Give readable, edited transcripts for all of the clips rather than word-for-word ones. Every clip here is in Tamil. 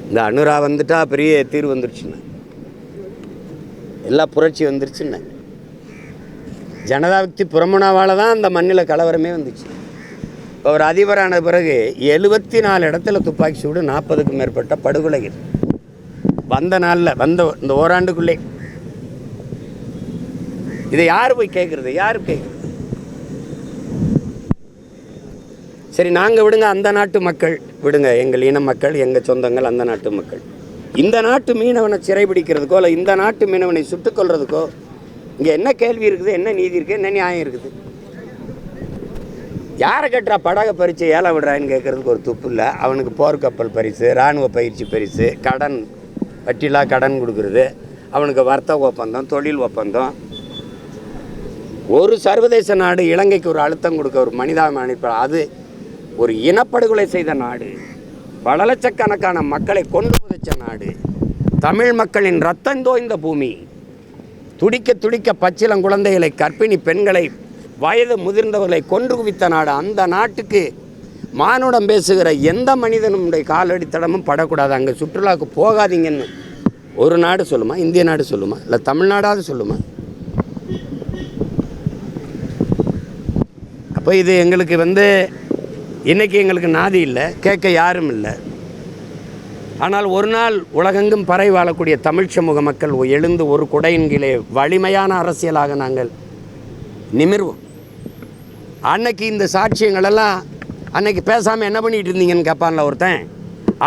இந்த அனுரா வந்துட்டா பெரிய தீர்வு வந்துருச்சுன்னு, எல்லா புரட்சி வந்துருச்சுன்னு. ஜனதா விக்தி புரமுனாவால் தான் அந்த மண்ணில் கலவரமே வந்துச்சு. இப்போ ஒரு அதிபரான பிறகு 74 இடத்துல துப்பாக்கி சூடு, 40க்கும் மேற்பட்ட படுகொலைகள் வந்த நாளில், வந்த இந்த ஓராண்டுக்குள்ளே. இதை யார் போய் கேட்குறது? யார் கேட்குறது? சரி, நாங்கள் விடுங்க, அந்த நாட்டு மக்கள் விடுங்க, எங்கள் இன மக்கள், எங்கள் சொந்தங்கள் அந்த நாட்டு மக்கள். இந்த நாட்டு மீனவனை சிறைபிடிக்கிறதுக்கோ இல்லை இந்த நாட்டு மீனவனை சுட்டுக்கொள்றதுக்கோ இங்கே என்ன கேள்வி இருக்குது? என்ன நீதி இருக்குது? என்ன நியாயம் இருக்குது? யாரை கட்டுறா படகை பறித்து ஏலம் விடுறான்னு கேட்குறதுக்கு ஒரு துப்பு இல்லை. அவனுக்கு போர்க்கப்பல் பரிசு, இராணுவ பயிற்சி பரிசு, கடன், வட்டிலா கடன் கொடுக்குறது, அவனுக்கு வர்த்தக ஒப்பந்தம், தொழில் ஒப்பந்தம். ஒரு சர்வதேச நாடு இலங்கைக்கு ஒரு அழுத்தம் கொடுக்க, ஒரு மனிதாபிமான, அது ஒரு இனப்படுகொலை செய்த நாடு, பல லட்சக்கணக்கான மக்களை கொண்டு புதைச்ச நாடு, தமிழ் மக்களின் ரத்தம் தோய்ந்த பூமி, துடிக்க துடிக்க பச்சிளம் குழந்தைகளை, கர்ப்பிணி பெண்களை, வயது முதிர்ந்தவர்களை கொன்று குவித்த நாடு. அந்த நாட்டுக்கு மானுடம் பேசுகிற எந்த மனிதனுடைய காலடி தடமும் படக்கூடாது. அங்கே சுற்றுலாவுக்கு போகாதீங்கன்னு ஒரு நாடு சொல்லுமா? இந்திய நாடு சொல்லுமா? இல்லை தமிழ்நாடாவது சொல்லுமா? அப்போ இது எங்களுக்கு இன்றைக்கி எங்களுக்கு நாதி இல்லை, கேட்க யாரும் இல்லை. ஆனால் ஒரு நாள் உலகெங்கும் பறை வாழக்கூடிய தமிழ் சமூக மக்கள் எழுந்து ஒரு குடையின் கீழே வலிமையான அரசியலாக நாங்கள் நிமிர்வோம். அன்னைக்கு இந்த சாட்சியங்களெல்லாம் அன்னைக்கு பேசாமல் என்ன பண்ணிகிட்டு இருந்தீங்கன்னு கேட்பான்ல ஒருத்தன்.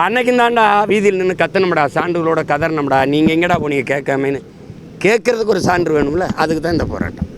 அன்னைக்கு தாண்டா வீதியில் நின்று கத்தணும்டா, சான்றுகளோட கதறணும்டா, நீங்கள் எங்கடா போனீங்க கேட்காமன்னு கேட்குறதுக்கு ஒரு சான்று வேணும்ல, அதுக்கு தான் இந்த போராட்டம்.